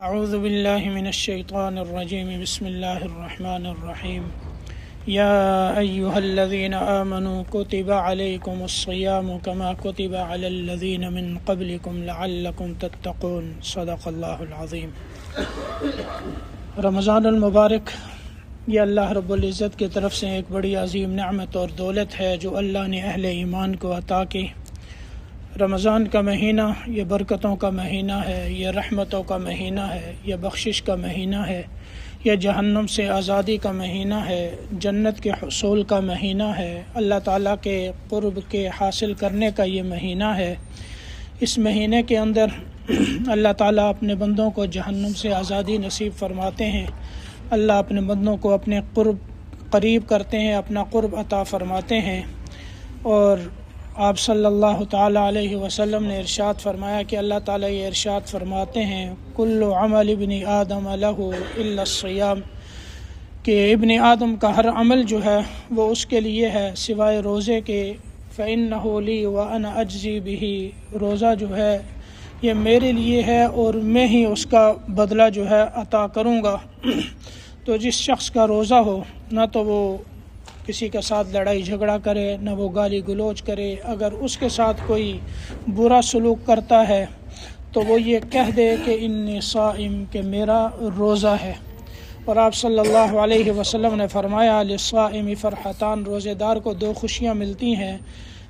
اعوذ باللہ من الشیطان الرجیم بسم اللہ الرحمن الرحیم یا ایہا الذین آمنوا کتب علیکم الصیام کما کتب علی الذین من قبلکم لعلکم تتقون صدق اللہ العظیم۔ رمضان المبارک یہ اللہ رب العزت کی طرف سے ایک بڑی عظیم نعمت اور دولت ہے جو اللہ نے اہل ایمان کو عطا کی۔ رمضان کا مہینہ یہ برکتوں کا مہینہ ہے، یہ رحمتوں کا مہینہ ہے، یہ بخشش کا مہینہ ہے، یہ جہنم سے آزادی کا مہینہ ہے، جنت کے حصول کا مہینہ ہے، اللہ تعالیٰ کے قرب کے حاصل کرنے کا یہ مہینہ ہے۔ اس مہینے کے اندر اللہ تعالیٰ اپنے بندوں کو جہنم سے آزادی نصیب فرماتے ہیں، اللہ اپنے بندوں کو اپنے قریب کرتے ہیں، اپنا قرب عطا فرماتے ہیں۔ اور آپ صلی اللہ تعالیٰ علیہ وسلم نے ارشاد فرمایا کہ اللہ تعالیٰ یہ ارشاد فرماتے ہیں کل عمل ابن آدم لہ الا الصیام، کہ ابن آدم کا ہر عمل جو ہے وہ اس کے لیے ہے سوائے روزے کے۔ فإنہ لی وأنا اجزی بہ، روزہ جو ہے یہ میرے لیے ہے اور میں ہی اس کا بدلہ جو ہے عطا کروں گا۔ تو جس شخص کا روزہ ہو نہ تو وہ کسی کے ساتھ لڑائی جھگڑا کرے، نہ وہ گالی گلوچ کرے، اگر اس کے ساتھ کوئی برا سلوک کرتا ہے تو وہ یہ کہہ دے کہ انی صائم، کہ میرا روزہ ہے۔ اور آپ صلی اللہ علیہ وسلم نے فرمایا للصائم فرحتان، روزے دار کو دو خوشیاں ملتی ہیں،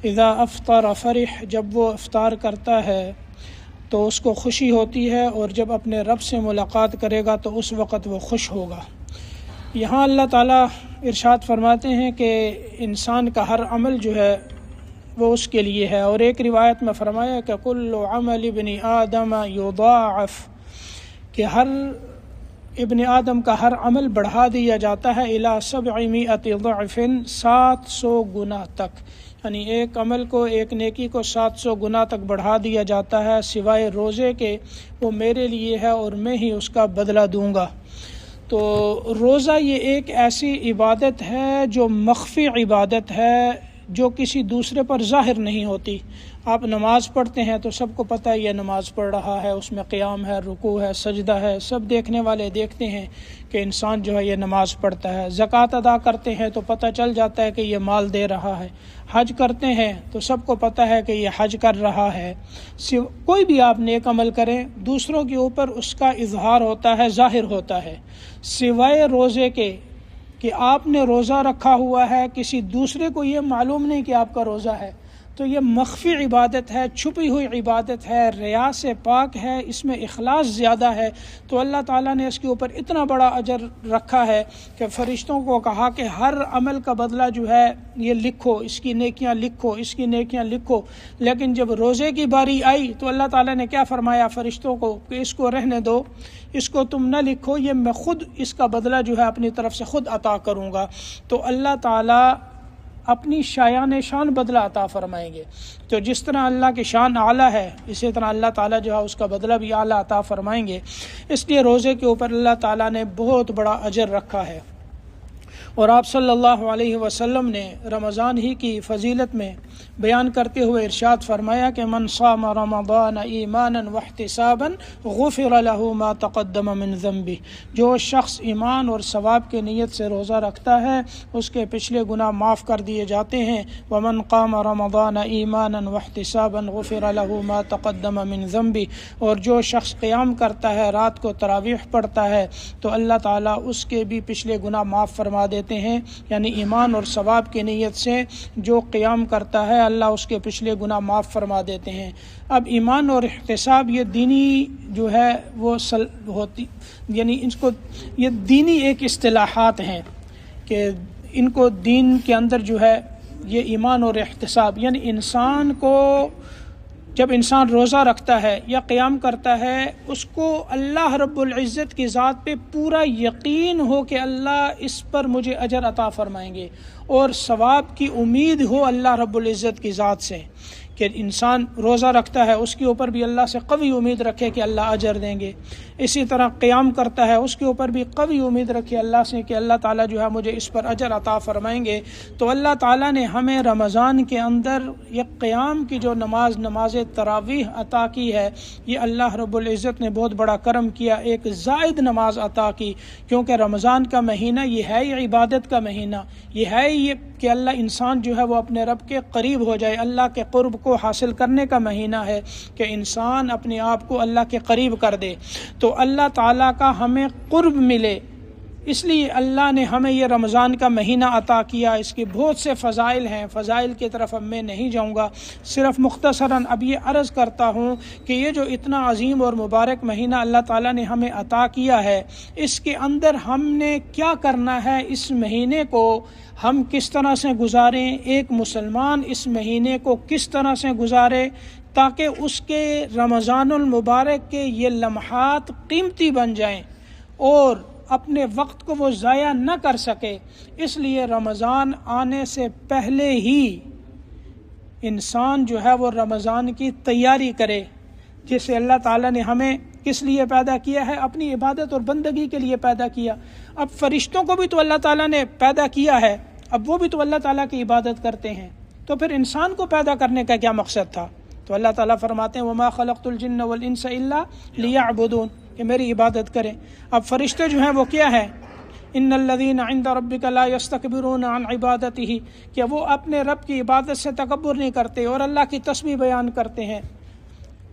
اذا افطر فرح، جب وہ افطار کرتا ہے تو اس کو خوشی ہوتی ہے، اور جب اپنے رب سے ملاقات کرے گا تو اس وقت وہ خوش ہوگا۔ یہاں اللہ تعالیٰ ارشاد فرماتے ہیں کہ انسان کا ہر عمل جو ہے وہ اس کے لیے ہے، اور ایک روایت میں فرمایا کہ کل عمل ابن آدم یضاعف، کہ ہر ابن آدم کا ہر عمل بڑھا دیا جاتا ہے الی 700 ضعف، 700 گنا تک، یعنی ایک عمل کو، ایک نیکی کو 700 گنا تک بڑھا دیا جاتا ہے سوائے روزے کے، وہ میرے لیے ہے اور میں ہی اس کا بدلہ دوں گا۔ تو روزہ یہ ایک ایسی عبادت ہے جو مخفی عبادت ہے، جو کسی دوسرے پر ظاہر نہیں ہوتی۔ آپ نماز پڑھتے ہیں تو سب کو پتہ ہے یہ نماز پڑھ رہا ہے، اس میں قیام ہے، رکوع ہے، سجدہ ہے، سب دیکھنے والے دیکھتے ہیں کہ انسان جو ہے یہ نماز پڑھتا ہے۔ زکوٰۃ ادا کرتے ہیں تو پتہ چل جاتا ہے کہ یہ مال دے رہا ہے۔ حج کرتے ہیں تو سب کو پتہ ہے کہ یہ حج کر رہا ہے۔ کوئی بھی آپ نیک عمل کریں، دوسروں کے اوپر اس کا اظہار ہوتا ہے، ظاہر ہوتا ہے، سوائے روزے کے کہ آپ نے روزہ رکھا ہوا ہے، کسی دوسرے کو یہ معلوم نہیں کہ آپ کا روزہ ہے۔ تو یہ مخفی عبادت ہے، چھپی ہوئی عبادت ہے، ریا سے پاک ہے، اس میں اخلاص زیادہ ہے۔ تو اللہ تعالیٰ نے اس کے اوپر اتنا بڑا اجر رکھا ہے کہ فرشتوں کو کہا کہ ہر عمل کا بدلہ جو ہے یہ لکھو، اس کی نیکیاں لکھو، اس کی نیکیاں لکھو۔ لیکن جب روزے کی باری آئی تو اللہ تعالیٰ نے کیا فرمایا فرشتوں کو کہ اس کو رہنے دو، اس کو تم نہ لکھو، یہ میں خود اس کا بدلہ جو ہے اپنی طرف سے خود عطا کروں گا۔ تو اللہ تعالیٰ اپنی شایان شان بدلہ عطا فرمائیں گے۔ تو جس طرح اللہ کی شان اعلیٰ ہے، اسی طرح اللہ تعالیٰ جو ہے اس کا بدلہ بھی اعلیٰ عطا فرمائیں گے۔ اس لیے روزے کے اوپر اللہ تعالیٰ نے بہت بڑا اجر رکھا ہے۔ اور آپ صلی اللہ علیہ وسلم نے رمضان ہی کی فضیلت میں بیان کرتے ہوئے ارشاد فرمایا کہ من صام رمضان ایمانا واحتسابا غفر له ما تقدم من ذنبه، جو شخص ایمان اور ثواب کی نیت سے روزہ رکھتا ہے اس کے پچھلے گناہ معاف کر دیے جاتے ہیں۔ ومن قام رمضان ایمانا واحتسابا غفر له ما تقدم من ذنبه، اور جو شخص قیام کرتا ہے، رات کو تراویح پڑھتا ہے، تو اللہ تعالیٰ اس کے بھی پچھلے گناہ معاف فرما دیتے ہیں۔ یعنی ایمان اور ثواب کی نیت سے جو قیام کرتا ہے اللہ اس کے پچھلے گناہ معاف فرما دیتے ہیں۔ اب ایمان اور احتساب یہ دینی جو ہے وہ ہوتی، یعنی اس کو یہ دینی ایک اصطلاحات ہیں کہ ان کو دین کے اندر جو ہے یہ ایمان اور احتساب، یعنی انسان کو جب انسان روزہ رکھتا ہے یا قیام کرتا ہے، اس کو اللہ رب العزت کی ذات پہ پورا یقین ہو کہ اللہ اس پر مجھے اجر عطا فرمائیں گے، اور ثواب کی امید ہو اللہ رب العزت کی ذات سے کہ انسان روزہ رکھتا ہے اس کے اوپر بھی اللہ سے قوی امید رکھے کہ اللہ اجر دیں گے، اسی طرح قیام کرتا ہے اس کے اوپر بھی قوی امید رکھے اللہ سے کہ اللہ تعالیٰ جو ہے مجھے اس پر اجر عطا فرمائیں گے۔ تو اللہ تعالیٰ نے ہمیں رمضان کے اندر یہ قیام کی جو نماز تراویح عطا کی ہے، یہ اللہ رب العزت نے بہت بڑا کرم کیا، ایک زائد نماز عطا کی، کیونکہ رمضان کا مہینہ یہ ہے یہ عبادت کا مہینہ، یہ ہے یہ کہ اللہ انسان جو ہے وہ اپنے رب کے قریب ہو جائے، اللہ کے قرب کو حاصل کرنے کا مہینہ ہے کہ انسان اپنے آپ کو اللہ کے قریب کر دے، تو اللہ تعالیٰ کا ہمیں قرب ملے، اس لیے اللہ نے ہمیں یہ رمضان کا مہینہ عطا کیا۔ اس کے بہت سے فضائل ہیں، فضائل کی طرف اب میں نہیں جاؤں گا، صرف مختصراً اب یہ عرض کرتا ہوں کہ یہ جو اتنا عظیم اور مبارک مہینہ اللہ تعالیٰ نے ہمیں عطا کیا ہے، اس کے اندر ہم نے کیا کرنا ہے، اس مہینے کو ہم کس طرح سے گزاریں، ایک مسلمان اس مہینے کو کس طرح سے گزارے تاکہ اس کے رمضان المبارک کے یہ لمحات قیمتی بن جائیں اور اپنے وقت کو وہ ضائع نہ کر سکے۔ اس لیے رمضان آنے سے پہلے ہی انسان جو ہے وہ رمضان کی تیاری کرے، جسے اللہ تعالیٰ نے ہمیں کس لیے پیدا کیا ہے، اپنی عبادت اور بندگی کے لیے پیدا کیا۔ اب فرشتوں کو بھی تو اللہ تعالیٰ نے پیدا کیا ہے، اب وہ بھی تو اللہ تعالیٰ کی عبادت کرتے ہیں، تو پھر انسان کو پیدا کرنے کا کیا مقصد تھا؟ تو اللہ تعالیٰ فرماتے ہیں وَمَا خَلَقْتُ الْجِنَّ وَالْإِنسَ إِلَّا لِيَعْبُدُونَ، کہ میری عبادت کریں۔ اب فرشتے جو ہیں وہ کیا ہیں؟ ان الذین عند ربک لا یستکبرون عن عبادتہ، کہ وہ اپنے رب کی عبادت سے تکبر نہیں کرتے اور اللہ کی تسبیح بیان کرتے ہیں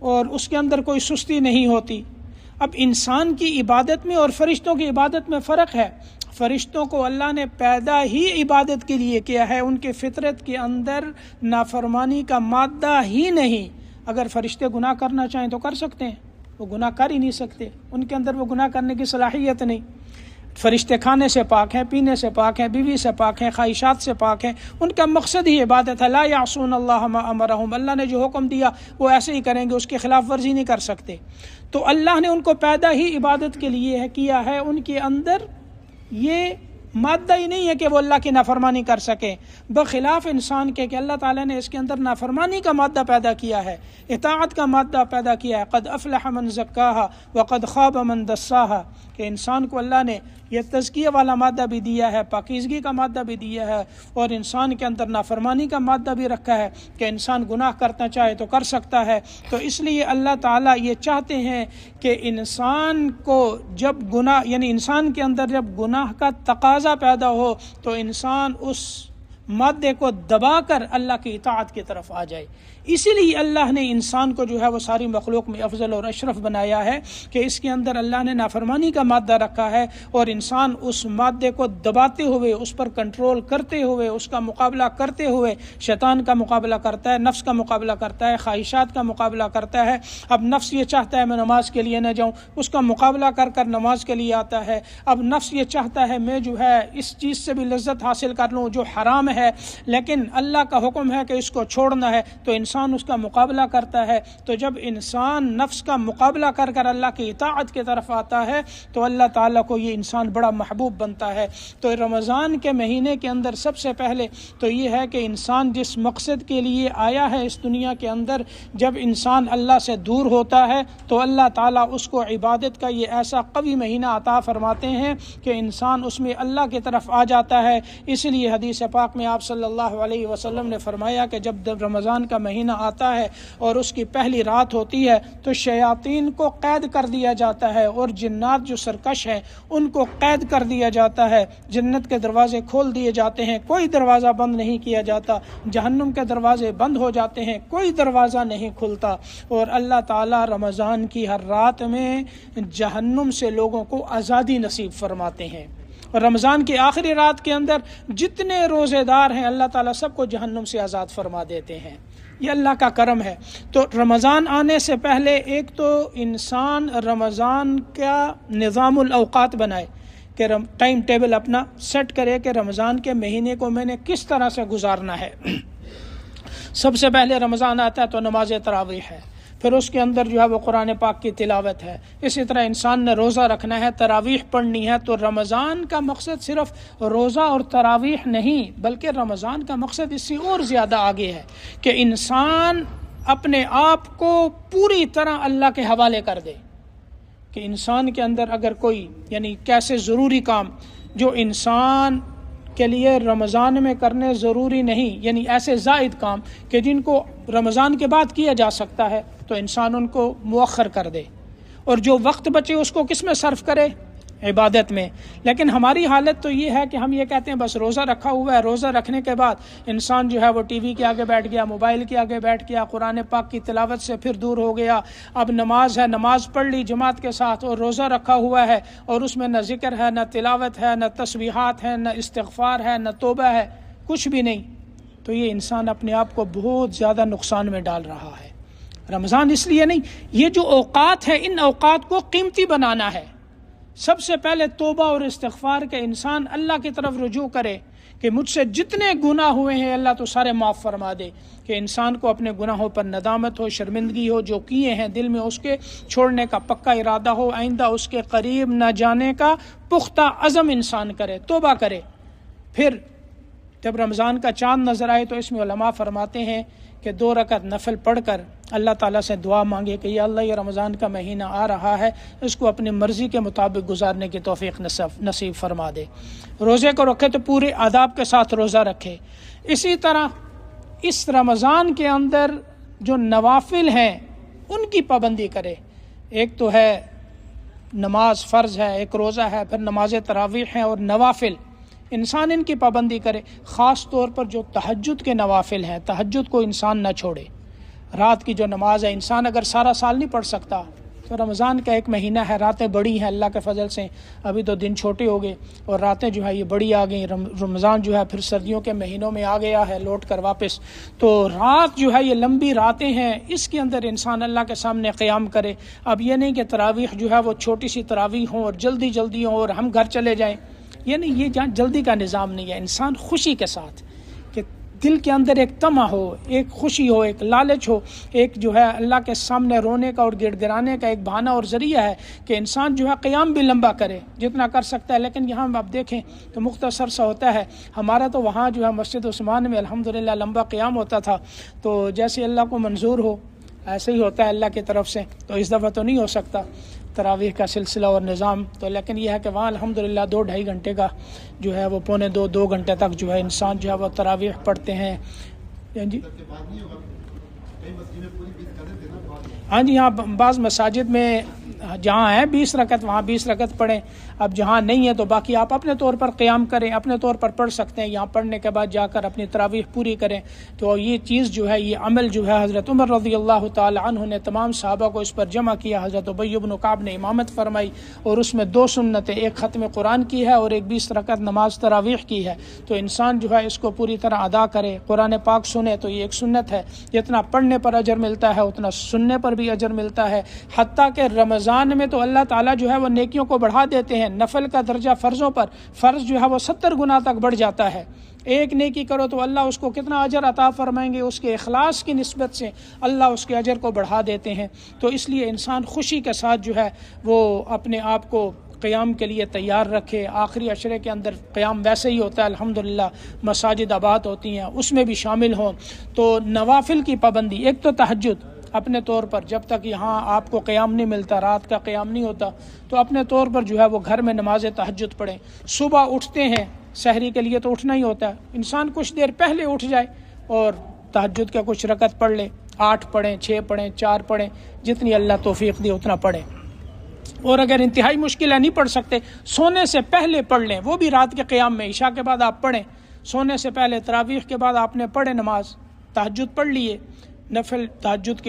اور اس کے اندر کوئی سستی نہیں ہوتی۔ اب انسان کی عبادت میں اور فرشتوں کی عبادت میں فرق ہے۔ فرشتوں کو اللہ نے پیدا ہی عبادت کے لیے کیا ہے، ان کے فطرت کے اندر نافرمانی کا مادہ ہی نہیں۔ اگر فرشتے گناہ کرنا چاہیں تو کر سکتے ہیں، وہ گناہ کر ہی نہیں سکتے، ان کے اندر وہ گناہ کرنے کی صلاحیت نہیں۔ فرشتے کھانے سے پاک ہیں، پینے سے پاک ہیں، بیوی سے پاک ہیں، خواہشات سے پاک ہیں، ان کا مقصد ہی عبادت ہے۔ لا یعصون اللہ ما امرہم، اللہ نے جو حکم دیا وہ ایسے ہی کریں گے، اس کی خلاف ورزی نہیں کر سکتے۔ تو اللہ نے ان کو پیدا ہی عبادت کے لیے کیا ہے، ان کے اندر یہ مادہ ہی نہیں ہے کہ وہ اللہ کی نافرمانی کر سکیں، بخلاف انسان کے کہ اللہ تعالیٰ نے اس کے اندر نافرمانی کا مادہ پیدا کیا ہے، اطاعت کا مادہ پیدا کیا ہے۔ قد افلح من زکاہا وقد خاب من دساہا، کہ انسان کو اللہ نے یہ تزکیہ والا مادہ بھی دیا ہے، پاکیزگی کا مادہ بھی دیا ہے، اور انسان کے اندر نافرمانی کا مادہ بھی رکھا ہے کہ انسان گناہ کرنا چاہے تو کر سکتا ہے۔ تو اس لیے اللہ تعالیٰ یہ چاہتے ہیں کہ انسان کو جب گناہ، یعنی انسان کے اندر جب گناہ کا تقاضا پیدا ہو تو انسان اس مادے کو دبا کر اللہ کی اطاعت کی طرف آ جائے۔ اسی لیے اللہ نے انسان کو جو ہے وہ ساری مخلوق میں افضل اور اشرف بنایا ہے کہ اس کے اندر اللہ نے نافرمانی کا مادہ رکھا ہے، اور انسان اس مادے کو دباتے ہوئے، اس پر کنٹرول کرتے ہوئے، اس کا مقابلہ کرتے ہوئے شیطان کا مقابلہ کرتا ہے، نفس کا مقابلہ کرتا ہے، خواہشات کا مقابلہ کرتا ہے۔ اب نفس یہ چاہتا ہے میں نماز کے لیے نہ جاؤں، اس کا مقابلہ کر کر نماز کے لیے آتا ہے۔ اب نفس یہ چاہتا ہے میں جو ہے اس چیز سے بھی لذت حاصل کر لوں جو حرام ہے، لیکن اللہ کا حکم ہے کہ اس کو چھوڑنا ہے، تو انسان اس کا مقابلہ کرتا ہے۔ تو جب انسان نفس کا مقابلہ کر کر اللہ کی اطاعت کی طرف آتا ہے تو اللہ تعالیٰ کو یہ انسان بڑا محبوب بنتا ہے۔ تو رمضان کے مہینے کے اندر سب سے پہلے تو یہ ہے کہ انسان جس مقصد کے لیے آیا ہے اس دنیا کے اندر، جب انسان اللہ سے دور ہوتا ہے تو اللہ تعالیٰ اس کو عبادت کا یہ ایسا قوی مہینہ عطا فرماتے ہیں کہ انسان اس میں اللہ کی طرف آ جاتا ہے۔ اس لیے حدیث پاک میں آپ صلی اللہ علیہ وسلم نے فرمایا کہ جب رمضان کا مہینہ آتا ہے اور اس کی پہلی رات ہوتی ہے تو شیاطین کو قید کر دیا جاتا ہے، اور جنات جو سرکش ہیں ان کو قید کر دیا جاتا ہے، جنت کے دروازے کھول دیے جاتے ہیں، کوئی دروازہ بند نہیں کیا جاتا، جہنم کے دروازے بند ہو جاتے ہیں، کوئی دروازہ نہیں کھلتا، اور اللہ تعالیٰ رمضان کی ہر رات میں جہنم سے لوگوں کو آزادی نصیب فرماتے ہیں۔ اور رمضان کی آخری رات کے اندر جتنے روزے دار ہیں اللہ تعالیٰ سب کو جہنم سے آزاد فرما دیتے ہیں۔ یہ اللہ کا کرم ہے۔ تو رمضان آنے سے پہلے ایک تو انسان رمضان کا نظام الاوقات بنائے کہ ٹائم ٹیبل اپنا سیٹ کرے کہ رمضان کے مہینے کو میں نے کس طرح سے گزارنا ہے۔ سب سے پہلے رمضان آتا ہے تو نماز تراویح ہے، پھر اس کے اندر جو ہے وہ قرآن پاک کی تلاوت ہے۔ اسی طرح انسان نے روزہ رکھنا ہے، تراویح پڑھنی ہے۔ تو رمضان کا مقصد صرف روزہ اور تراویح نہیں، بلکہ رمضان کا مقصد اس سے اور زیادہ آگے ہے کہ انسان اپنے آپ کو پوری طرح اللہ کے حوالے کر دے، کہ انسان کے اندر اگر کوئی یعنی کیسے ضروری کام جو انسان کے لیے رمضان میں کرنے ضروری نہیں، یعنی ایسے زائد کام کہ جن کو رمضان کے بعد کیا جا سکتا ہے، تو انسان ان کو مؤخر کر دے، اور جو وقت بچے اس کو کس میں صرف کرے؟ عبادت میں۔ لیکن ہماری حالت تو یہ ہے کہ ہم یہ کہتے ہیں بس روزہ رکھا ہوا ہے، روزہ رکھنے کے بعد انسان جو ہے وہ ٹی وی کے آگے بیٹھ گیا، موبائل کے آگے بیٹھ گیا، قرآن پاک کی تلاوت سے پھر دور ہو گیا، اب نماز ہے، نماز پڑھ لی جماعت کے ساتھ اور روزہ رکھا ہوا ہے، اور اس میں نہ ذکر ہے، نہ تلاوت ہے، نہ تسبیحات ہے، نہ استغفار ہے، نہ توبہ ہے، کچھ بھی نہیں۔ تو یہ انسان اپنے آپ کو بہت زیادہ نقصان میں ڈال رہا ہے۔ رمضان اس لیے نہیں، یہ جو اوقات ہے ان اوقات کو قیمتی بنانا ہے۔ سب سے پہلے توبہ اور استغفار کے انسان اللہ کی طرف رجوع کرے کہ مجھ سے جتنے گناہ ہوئے ہیں اللہ تو سارے معاف فرما دے، کہ انسان کو اپنے گناہوں پر ندامت ہو، شرمندگی ہو، جو کیے ہیں دل میں اس کے چھوڑنے کا پکا ارادہ ہو، آئندہ اس کے قریب نہ جانے کا پختہ عزم انسان کرے، توبہ کرے۔ پھر جب رمضان کا چاند نظر آئے تو اس میں علماء فرماتے ہیں کہ 2 رکعت نفل پڑھ کر اللہ تعالیٰ سے دعا مانگے کہ یا اللہ یہ رمضان کا مہینہ آ رہا ہے، اس کو اپنی مرضی کے مطابق گزارنے کی توفیق نصیب فرما دے۔ روزے کو رکھے تو پورے آداب کے ساتھ روزہ رکھے۔ اسی طرح اس رمضان کے اندر جو نوافل ہیں ان کی پابندی کرے۔ ایک تو ہے نماز فرض ہے، ایک روزہ ہے، پھر نماز تراویح ہے اور نوافل، انسان ان کی پابندی کرے۔ خاص طور پر جو تہجد کے نوافل ہیں، تہجد کو انسان نہ چھوڑے۔ رات کی جو نماز ہے انسان اگر سارا سال نہیں پڑھ سکتا تو رمضان کا ایک مہینہ ہے، راتیں بڑی ہیں اللہ کے فضل سے، ابھی تو دن چھوٹے ہو گئے اور راتیں جو ہے یہ بڑی آ گئیں۔ رمضان جو ہے پھر سردیوں کے مہینوں میں آ گیا ہے لوٹ کر واپس، تو رات جو ہے یہ لمبی راتیں ہیں، اس کے اندر انسان اللہ کے سامنے قیام کرے۔ اب یہ نہیں کہ تراویح جو ہے وہ چھوٹی سی تراویح ہوں اور جلدی جلدی ہوں اور ہم گھر چلے جائیں، یعنی یہ جہاں جلدی کا نظام نہیں ہے۔ انسان خوشی کے ساتھ، کہ دل کے اندر ایک طمع ہو، ایک خوشی ہو، ایک لالچ ہو، ایک جو ہے اللہ کے سامنے رونے کا اور گڑ گڑانے کا ایک بہانہ اور ذریعہ ہے کہ انسان جو ہے قیام بھی لمبا کرے جتنا کر سکتا ہے۔ لیکن یہاں آپ دیکھیں تو مختصر سا ہوتا ہے۔ ہمارا تو وہاں جو ہے مسجد عثمان میں الحمدللہ لمبا قیام ہوتا تھا، تو جیسے اللہ کو منظور ہو ایسے ہی ہوتا ہے اللہ کی طرف سے۔ تو اس دفعہ تو نہیں ہو سکتا تراویح کا سلسلہ اور نظام، تو لیکن یہ ہے کہ وہاں الحمدللہ 2-2.5 گھنٹے کا جو ہے وہ 2 گھنٹے تک جو ہے انسان جو ہے وہ تراویح پڑھتے ہیں۔ جی ہاں جی، ہاں بعض مساجد میں جہاں ہیں 20 رکعت وہاں 20 رکعت پڑھیں، اب جہاں نہیں ہے تو باقی آپ اپنے طور پر قیام کریں، اپنے طور پر پڑھ سکتے ہیں، یہاں پڑھنے کے بعد جا کر اپنی تراویح پوری کریں۔ تو یہ چیز جو ہے، یہ عمل جو ہے حضرت عمر رضی اللہ تعالی عنہ نے تمام صحابہ کو اس پر جمع کیا۔ حضرت ابی بن کعب نے امامت فرمائی اور اس میں 2 سنتیں، ایک ختم قرآن کی ہے اور ایک 20 رکعت نماز تراویح کی ہے۔ تو انسان جو ہے اس کو پوری طرح ادا کرے، قرآن پاک سنے تو یہ ایک سنت ہے، جتنا پڑھنے پر اجر ملتا ہے اتنا سننے پر بھی اجر ملتا ہے۔ حتیٰ کہ رمضان میں تو اللہ تعالیٰ جو ہے وہ نیکیوں کو بڑھا دیتے ہیں، نفل کا درجہ فرضوں پر، فرض جو ہے وہ 70 گنا تک بڑھ جاتا ہے۔ ایک نیکی کرو تو اللہ اس کو کتنا اجر عطا فرمائیں گے، اس کے اخلاص کی نسبت سے اللہ اس کے اجر کو بڑھا دیتے ہیں۔ تو اس لیے انسان خوشی کے ساتھ جو ہے وہ اپنے آپ کو قیام کے لیے تیار رکھے۔ آخری عشرے کے اندر قیام ویسے ہی ہوتا ہے الحمدللہ، مساجد آباد ہوتی ہیں، اس میں بھی شامل ہوں۔ تو نوافل کی پابندی، ایک تو تہجد اپنے طور پر، جب تک یہاں آپ کو قیام نہیں ملتا، رات کا قیام نہیں ہوتا، تو اپنے طور پر جو ہے وہ گھر میں نماز تہجد پڑھیں۔ صبح اٹھتے ہیں سحری کے لیے تو اٹھنا ہی ہوتا ہے، انسان کچھ دیر پہلے اٹھ جائے اور تہجد کا کچھ رکعت پڑھ لے، 8 پڑھیں، 6 پڑھیں، 4 پڑھیں، جتنی اللہ توفیق دے اتنا پڑھیں۔ اور اگر انتہائی مشکل ہے نہیں پڑھ سکتے، سونے سے پہلے پڑھ لیں، وہ بھی رات کے قیام میں، عشاء کے بعد آپ پڑھیں، سونے سے پہلے تراویح کے بعد آپ نے پڑھے نماز، تہجد پڑھ لیے، نفل تہجد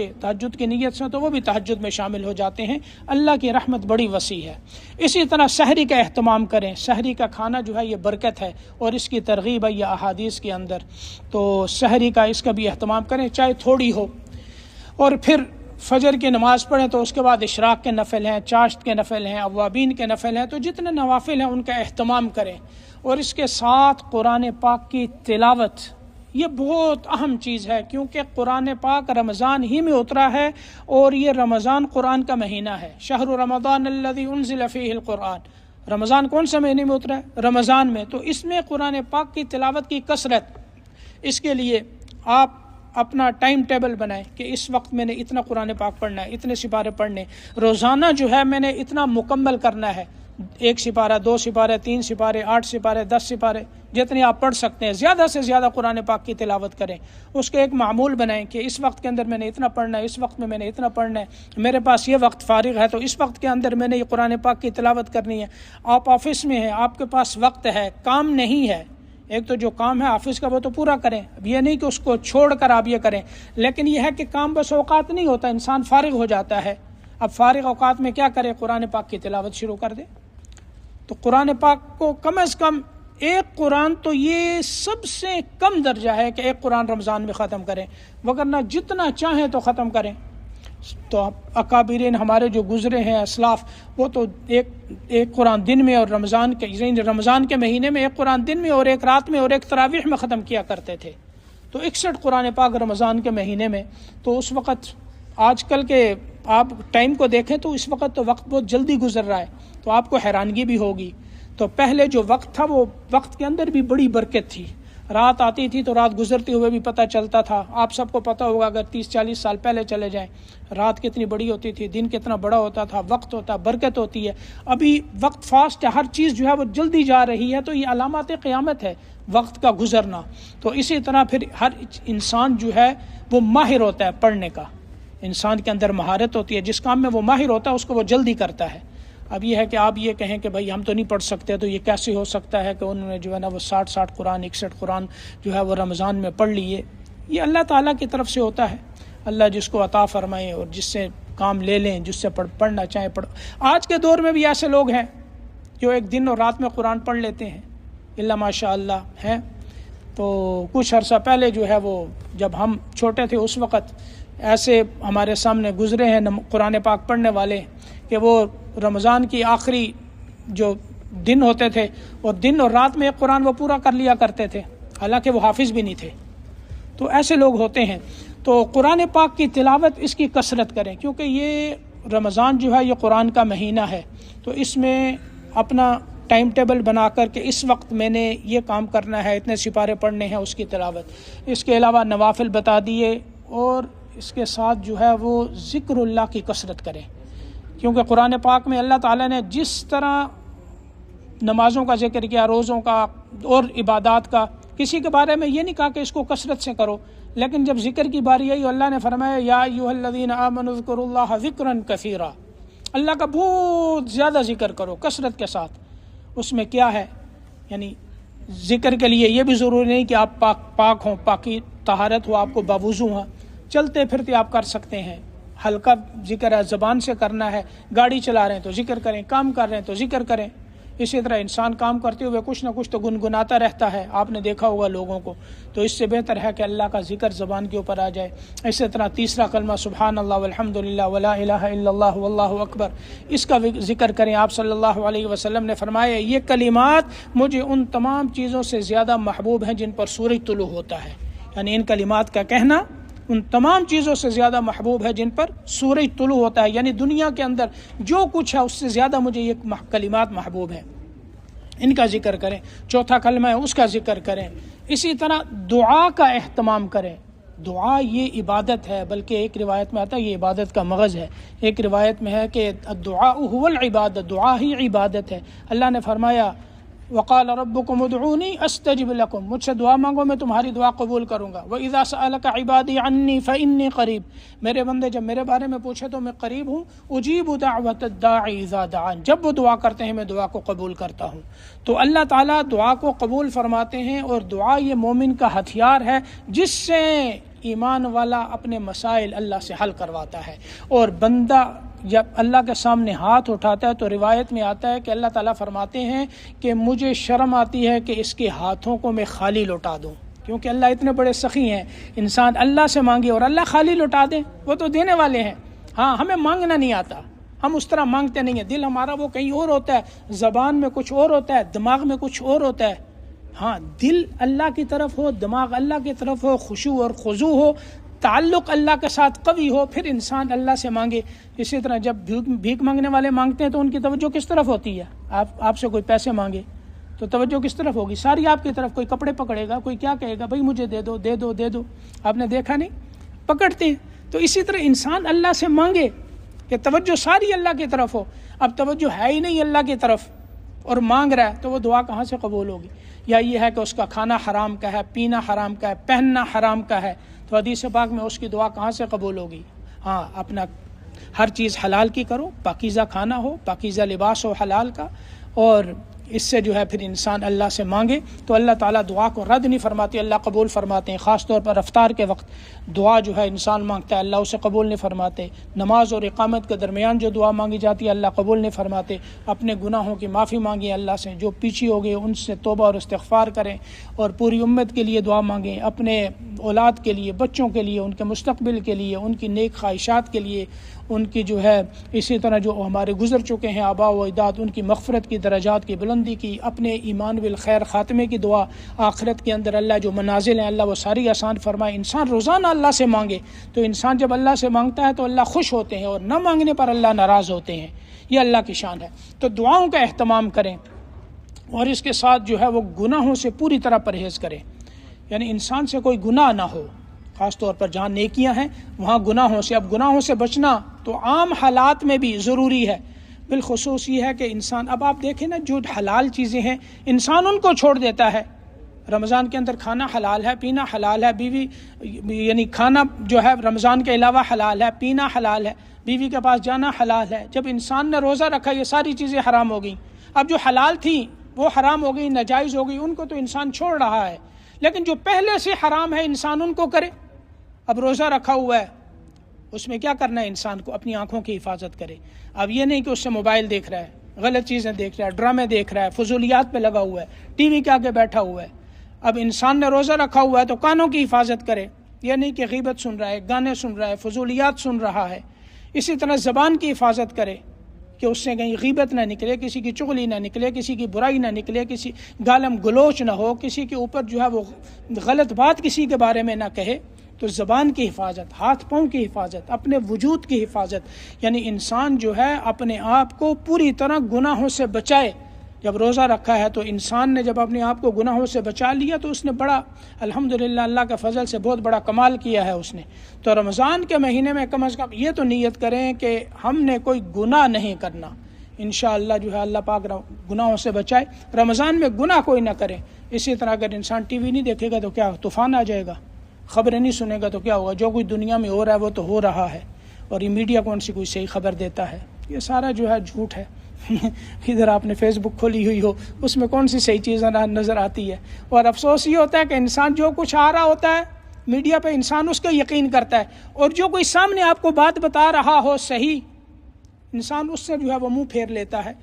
کی نیت سے تو وہ بھی تہجد میں شامل ہو جاتے ہیں۔ اللہ کی رحمت بڑی وسیع ہے۔ اسی طرح سحری کا اہتمام کریں، سحری کا کھانا جو ہے یہ برکت ہے اور اس کی ترغیب ہے یہ احادیث کے اندر، تو سحری کا اس کا بھی اہتمام کریں، چاہے تھوڑی ہو۔ اور پھر فجر کی نماز پڑھیں تو اس کے بعد اشراق کے نفل ہیں، چاشت کے نفل ہیں، اوابین کے نفل ہیں، تو جتنے نوافل ہیں ان کا اہتمام کریں۔ اور اس کے ساتھ قرآن پاک کی تلاوت یہ بہت اہم چیز ہے، کیونکہ قرآن پاک رمضان ہی میں اترا ہے، اور یہ رمضان قرآن کا مہینہ ہے۔ شہر رمضان الذی انزل فیہ القرآن، رمضان کون سے مہینے میں اترا ہے؟ رمضان میں۔ تو اس میں قرآن پاک کی تلاوت کی کثرت، اس کے لیے آپ اپنا ٹائم ٹیبل بنائیں کہ اس وقت میں نے اتنا قرآن پاک پڑھنا ہے، اتنے سپارے پڑھنے، روزانہ جو ہے میں نے اتنا مکمل کرنا ہے، 1 سپارہ، 2 سپارے، 3 سپارے، 8 سپارے، 10 سپارے، جتنے آپ پڑھ سکتے ہیں، زیادہ سے زیادہ قرآن پاک کی تلاوت کریں۔ اس کے ایک معمول بنائیں کہ اس وقت کے اندر میں نے اتنا پڑھنا ہے، اس وقت میں نے اتنا پڑھنا ہے، میرے پاس یہ وقت فارغ ہے تو اس وقت کے اندر میں نے یہ قرآن پاک کی تلاوت کرنی ہے۔ آپ آفس میں ہیں، آپ کے پاس وقت ہے، کام نہیں ہے، ایک تو جو کام ہے آفس کا وہ تو پورا کریں، اب یہ نہیں کہ اس کو چھوڑ کر آپ یہ کریں، لیکن یہ ہے کہ کام بس اوقات نہیں ہوتا، انسان فارغ ہو جاتا ہے، اب فارغ اوقات میں کیا کرے؟ قرآن پاک کی تلاوت شروع کر دے۔ تو قرآن پاک کو کم از کم ایک قرآن تو یہ سب سے کم درجہ ہے کہ ایک قرآن رمضان میں ختم کریں، وگرنہ جتنا چاہیں تو ختم کریں۔ تو اکابرین ہمارے جو گزرے ہیں اسلاف، وہ تو ایک قرآن دن میں اور رمضان کے مہینے میں ایک قرآن دن میں اور ایک رات میں اور ایک تراویح میں ختم کیا کرتے تھے۔ تو 61 قرآن پاک رمضان کے مہینے میں، تو اس وقت آج کل کے آپ ٹائم کو دیکھیں تو اس وقت تو وقت بہت جلدی گزر رہا ہے، تو آپ کو حیرانگی بھی ہوگی۔ تو پہلے جو وقت تھا وہ وقت کے اندر بھی بڑی برکت تھی، رات آتی تھی تو رات گزرتے ہوئے بھی پتہ چلتا تھا۔ آپ سب کو پتہ ہوگا اگر 30-40 سال پہلے چلے جائیں، رات کتنی بڑی ہوتی تھی، دن کتنا بڑا ہوتا تھا، وقت ہوتا، برکت ہوتی ہے۔ ابھی وقت فاسٹ ہے، ہر چیز جو ہے وہ جلدی جا رہی ہے، تو یہ علامات قیامت ہے وقت کا گزرنا۔ تو اسی طرح پھر ہر انسان جو ہے وہ ماہر ہوتا ہے پڑھنے کا، انسان کے اندر مہارت ہوتی ہے، جس کام میں وہ ماہر ہوتا ہے اس کو وہ جلدی کرتا ہے۔ اب یہ ہے کہ آپ یہ کہیں کہ بھائی ہم تو نہیں پڑھ سکتے، تو یہ کیسے ہو سکتا ہے کہ انہوں نے جو ہے نا وہ 60 قرآن 61 قرآن جو ہے وہ رمضان میں پڑھ لیے؟ یہ اللہ تعالیٰ کی طرف سے ہوتا ہے، اللہ جس کو عطا فرمائے اور جس سے کام لے لیں، جس سے پڑھنا چاہیں پڑھ۔ آج کے دور میں بھی ایسے لوگ ہیں جو ایک دن اور رات میں قرآن پڑھ لیتے ہیں، اللہ ماشاء اللہ ہیں۔ تو کچھ عرصہ پہلے جو ہے وہ جب ہم چھوٹے تھے اس وقت ایسے ہمارے سامنے گزرے ہیں قرآن پاک پڑھنے والے کہ وہ رمضان کی آخری جو دن ہوتے تھے اور دن اور رات میں ایک قرآن وہ پورا کر لیا کرتے تھے، حالانکہ وہ حافظ بھی نہیں تھے۔ تو ایسے لوگ ہوتے ہیں۔ تو قرآن پاک کی تلاوت اس کی کثرت کریں، کیونکہ یہ رمضان جو ہے یہ قرآن کا مہینہ ہے، تو اس میں اپنا ٹائم ٹیبل بنا کر کہ اس وقت میں نے یہ کام کرنا ہے، اتنے سپارے پڑھنے ہیں، اس کی تلاوت۔ اس کے علاوہ نوافل بتا دیے، اور اس کے ساتھ جو ہے وہ ذکر اللہ کی کثرت کریں، کیونکہ قرآن پاک میں اللہ تعالیٰ نے جس طرح نمازوں کا ذکر کیا، روزوں کا اور عبادات کا، کسی کے بارے میں یہ نہیں کہا کہ اس کو کثرت سے کرو، لیکن جب ذکر کی باری آئی اللہ نے فرمایا یا ایھا الذین آمنوا اذکروا اللہ ذکرا کثیرا، اللہ کا بہت زیادہ ذکر کرو کثرت کے ساتھ۔ اس میں کیا ہے؟ یعنی ذکر کے لیے یہ بھی ضروری نہیں کہ آپ پاک ہوں، پاکی طہارت ہو، آپ کو باوضو ہوں، چلتے پھرتے آپ کر سکتے ہیں، ہلکا ذکر ہے، زبان سے کرنا ہے، گاڑی چلا رہے ہیں تو ذکر کریں، کام کر رہے ہیں تو ذکر کریں۔ اسی طرح انسان کام کرتے ہوئے کچھ نہ کچھ تو گنگناتا رہتا ہے، آپ نے دیکھا ہوگا لوگوں کو، تو اس سے بہتر ہے کہ اللہ کا ذکر زبان کے اوپر آ جائے۔ اسی طرح تیسرا کلمہ سبحان اللہ والحمد للہ ولا الہ الا اللہ واللہ اکبر، اس کا ذکر کریں۔ آپ صلی اللہ علیہ وسلم نے فرمایا یہ کلمات مجھے ان تمام چیزوں سے زیادہ محبوب ہیں جن پر سورج طلوع ہوتا ہے، یعنی ان کلمات کا کہنا ان تمام چیزوں سے زیادہ محبوب ہے جن پر سورج طلوع ہوتا ہے، یعنی دنیا کے اندر جو کچھ ہے اس سے زیادہ مجھے یہ کلمات محبوب ہیں، ان کا ذکر کریں۔ چوتھا کلمہ ہے اس کا ذکر کریں۔ اسی طرح دعا کا اہتمام کریں۔ دعا یہ عبادت ہے، بلکہ ایک روایت میں آتا ہے یہ عبادت کا مغز ہے، ایک روایت میں ہے کہ الدعاء هو العبادت، دعا ہی عبادت ہے۔ اللہ نے فرمایا وقال ربکم ادعونی استجب لکم، مجھ سے دعا مانگو میں تمہاری دعا قبول کروں گا۔ وَإِذَا سَأَلَكَ عِبَادِي عَنِّي فَإِنِّي قَرِيب، میرے بندے جب میرے بارے میں پوچھے تو میں قریب ہوں، اجیب دعوت الداعی اذا دعان، جب وہ دعا کرتے ہیں میں دعا کو قبول کرتا ہوں۔ تو اللہ تعالیٰ دعا کو قبول فرماتے ہیں، اور دعا یہ مومن کا ہتھیار ہے جس سے ایمان والا اپنے مسائل اللہ سے حل کرواتا ہے۔ اور بندہ جب اللہ کے سامنے ہاتھ اٹھاتا ہے تو روایت میں آتا ہے کہ اللہ تعالیٰ فرماتے ہیں کہ مجھے شرم آتی ہے کہ اس کے ہاتھوں کو میں خالی لوٹا دوں، کیونکہ اللہ اتنے بڑے سخی ہیں۔ انسان اللہ سے مانگے اور اللہ خالی لوٹا دے، وہ تو دینے والے ہیں۔ ہاں ہمیں مانگنا نہیں آتا، ہم اس طرح مانگتے نہیں ہیں، دل ہمارا وہ کہیں اور ہوتا ہے، زبان میں کچھ اور ہوتا ہے، دماغ میں کچھ اور ہوتا ہے۔ ہاں دل اللہ کی طرف ہو، دماغ اللہ کی طرف ہو، خشوع اور خضوع ہو، تعلق اللہ کے ساتھ قوی ہو، پھر انسان اللہ سے مانگے۔ اسی طرح جب بھیک مانگنے والے مانگتے ہیں تو ان کی توجہ کس طرف ہوتی ہے؟ آپ سے کوئی پیسے مانگے تو توجہ کس طرف ہوگی؟ ساری آپ کی طرف۔ کوئی کپڑے پکڑے گا، کوئی کیا کہے گا، بھائی مجھے دے دو دے دو دے دو، آپ نے دیکھا نہیں؟ پکڑتے ہیں۔ تو اسی طرح انسان اللہ سے مانگے کہ توجہ ساری اللہ کی طرف ہو۔ اب توجہ ہے ہی نہیں اللہ کی طرف اور مانگ رہا ہے تو وہ دعا کہاں سے قبول ہوگی؟ یا یہ ہے کہ اس کا کھانا حرام کا ہے، پینا حرام کا ہے، پہننا حرام کا ہے، تو حدیث پاک میں اس کی دعا کہاں سے قبول ہوگی؟ ہاں اپنا ہر چیز حلال کی کرو، پاکیزہ کھانا ہو، پاکیزہ لباس ہو حلال کا، اور اس سے جو ہے پھر انسان اللہ سے مانگے تو اللہ تعالیٰ دعا کو رد نہیں فرماتے، اللہ قبول فرماتے ہیں۔ خاص طور پر افطار کے وقت دعا جو ہے انسان مانگتا ہے، اللہ اسے قبول نہیں فرماتے۔ نماز اور اقامت کے درمیان جو دعا مانگی جاتی ہے اللہ قبول نہیں فرماتے۔ اپنے گناہوں کی معافی مانگیں اللہ سے، جو پیچھے ہو گئے ان سے توبہ اور استغفار کریں، اور پوری امت کے لیے دعا مانگیں، اپنے اولاد کے لیے، بچوں کے لیے، ان کے مستقبل کے لیے، ان کی نیک خواہشات کے لیے، ان کی جو ہے اسی طرح جو ہمارے گزر چکے ہیں آباء و اجداد، ان کی مغفرت کی، درجات کی بلندی کی، اپنے ایمان بالخیر خاتمے کی دعا، آخرت کے اندر اللہ جو منازل ہیں اللہ وہ ساری آسان فرمائے۔ انسان روزانہ اللہ سے مانگے تو انسان جب اللہ سے مانگتا ہے تو اللہ خوش ہوتے ہیں، اور نہ مانگنے پر اللہ ناراض ہوتے ہیں۔ یہ اللہ کی شان ہے۔ تو دعاؤں کا اہتمام کریں، اور اس کے ساتھ جو ہے وہ گناہوں سے پوری طرح پرہیز کریں، یعنی انسان سے کوئی گناہ نہ ہو، خاص طور پر جہاں نیکیاں ہیں وہاں گناہوں سے۔ اب گناہوں سے بچنا تو عام حالات میں بھی ضروری ہے، بالخصوص یہ ہے کہ انسان، اب آپ دیکھیں نا جو حلال چیزیں ہیں انسان ان کو چھوڑ دیتا ہے۔ رمضان کے اندر کھانا حلال ہے، پینا حلال ہے، بیوی یعنی کھانا جو ہے رمضان کے علاوہ حلال ہے، پینا حلال ہے، بیوی کے پاس جانا حلال ہے۔ جب انسان نے روزہ رکھا یہ ساری چیزیں حرام ہو گئیں۔ اب جو حلال تھیں وہ حرام ہو گئی، ناجائز ہو گئی، ان کو تو انسان چھوڑ رہا ہے، لیکن جو پہلے سے حرام ہے انسان ان کو کرے۔ اب روزہ رکھا ہوا ہے، اس میں کیا کرنا ہے انسان کو؟ اپنی آنکھوں کی حفاظت کرے۔ اب یہ نہیں کہ اس سے موبائل دیکھ رہا ہے، غلط چیزیں دیکھ رہا ہے، ڈرامے دیکھ رہا ہے، فضولیات پہ لگا ہوا ہے، ٹی وی کے آگے بیٹھا ہوا ہے۔ اب انسان نے روزہ رکھا ہوا ہے تو کانوں کی حفاظت کرے، یہ نہیں کہ غیبت سن رہا ہے، گانے سن رہا ہے، فضولیات سن رہا ہے۔ اسی طرح زبان کی حفاظت کرے کہ اس سے کہیں غیبت نہ نکلے، کسی کی چغلی نہ نکلے، کسی کی برائی نہ نکلے، کسی گالم گلوچ نہ ہو، کسی کے اوپر جو ہے وہ غلط بات کسی کے بارے میں نہ کہے۔ تو زبان کی حفاظت، ہاتھ پاؤں کی حفاظت، اپنے وجود کی حفاظت، یعنی انسان جو ہے اپنے آپ کو پوری طرح گناہوں سے بچائے۔ جب روزہ رکھا ہے تو انسان نے جب اپنے آپ کو گناہوں سے بچا لیا تو اس نے بڑا الحمدللہ اللہ کے فضل سے بہت بڑا کمال کیا ہے اس نے۔ تو رمضان کے مہینے میں کم از کم یہ تو نیت کریں کہ ہم نے کوئی گناہ نہیں کرنا، انشاءاللہ جو ہے اللہ پاک گناہوں سے بچائے، رمضان میں گناہ کوئی نہ کرے۔ اسی طرح اگر انسان ٹی وی نہیں دیکھے گا تو کیا طوفان آ جائے گا، خبریں نہیں سنے گا تو کیا ہوگا؟ جو کچھ دنیا میں ہو رہا ہے وہ تو ہو رہا ہے، اور یہ میڈیا کون سی کوئی صحیح خبر دیتا ہے؟ یہ سارا جو ہے جھوٹ ہے۔ ادھر آپ نے فیس بک کھولی ہوئی ہو، اس میں کون سی صحیح چیز نظر آتی ہے؟ اور افسوس یہ ہوتا ہے کہ انسان جو کچھ آ رہا ہوتا ہے میڈیا پہ انسان اس کا یقین کرتا ہے، اور جو کوئی سامنے آپ کو بات بتا رہا ہو صحیح، انسان اس سے جو ہے وہ منہ پھیر لیتا ہے۔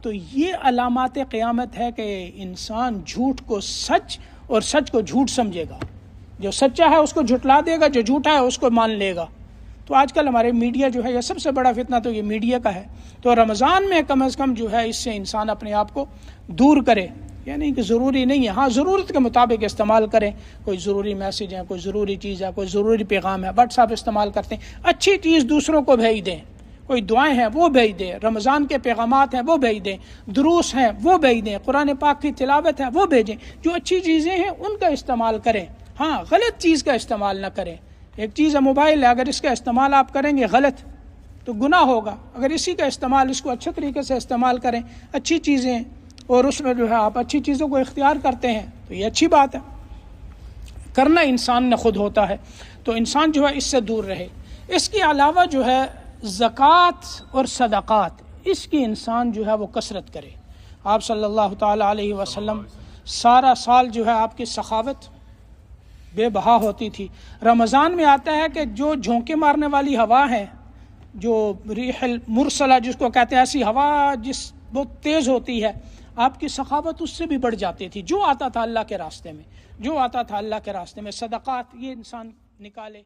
تو یہ علامات قیامت ہے کہ انسان جھوٹ کو سچ اور سچ کو جھوٹ سمجھے گا، جو سچا ہے اس کو جھٹلا دے گا، جو جھوٹا ہے اس کو مان لے گا۔ تو آج کل ہمارے میڈیا جو ہے یہ سب سے بڑا فتنہ تو یہ میڈیا کا ہے۔ تو رمضان میں کم از کم جو ہے اس سے انسان اپنے آپ کو دور کرے، یعنی کہ ضروری نہیں ہے، ہاں ضرورت کے مطابق استعمال کریں۔ کوئی ضروری میسیج ہے، کوئی ضروری چیز ہے، کوئی ضروری پیغام ہے، واٹس ایپ استعمال کرتے ہیں، اچھی چیز دوسروں کو بھیج دیں، کوئی دعائیں ہیں وہ بھیج دیں، رمضان کے پیغامات ہیں وہ بھیج دیں، دروس ہیں وہ بھیج دیں، قرآن پاک کی تلاوت ہے وہ بھیجیں۔ جو اچھی چیزیں ہیں ان کا استعمال کریں، ہاں غلط چیز کا استعمال نہ کریں۔ ایک چیز ہے موبائل ہے، اگر اس کا استعمال آپ کریں گے غلط تو گناہ ہوگا۔ اگر اسی کا استعمال، اس کو اچھے طریقے سے استعمال کریں، اچھی چیزیں، اور اس میں جو ہے آپ اچھی چیزوں کو اختیار کرتے ہیں تو یہ اچھی بات ہے۔ کرنا انسان نے خود ہوتا ہے، تو انسان جو ہے اس سے دور رہے۔ اس کے علاوہ جو ہے زکوٰۃ اور صدقات، اس کی انسان جو ہے وہ کثرت کرے۔ آپ صلی اللہ تعالیٰ علیہ وسلم سارا سال جو ہے آپ کی سخاوت بے بہا ہوتی تھی۔ رمضان میں آتا ہے کہ جو جھونکے مارنے والی ہوا ہے، جو ریح المرسلہ جس کو کہتے ہیں، ایسی ہوا جس بہت تیز ہوتی ہے، آپ کی سخاوت اس سے بھی بڑھ جاتی تھی۔ جو آتا تھا اللہ کے راستے میں، جو آتا تھا اللہ کے راستے میں، صدقات یہ انسان نکالے۔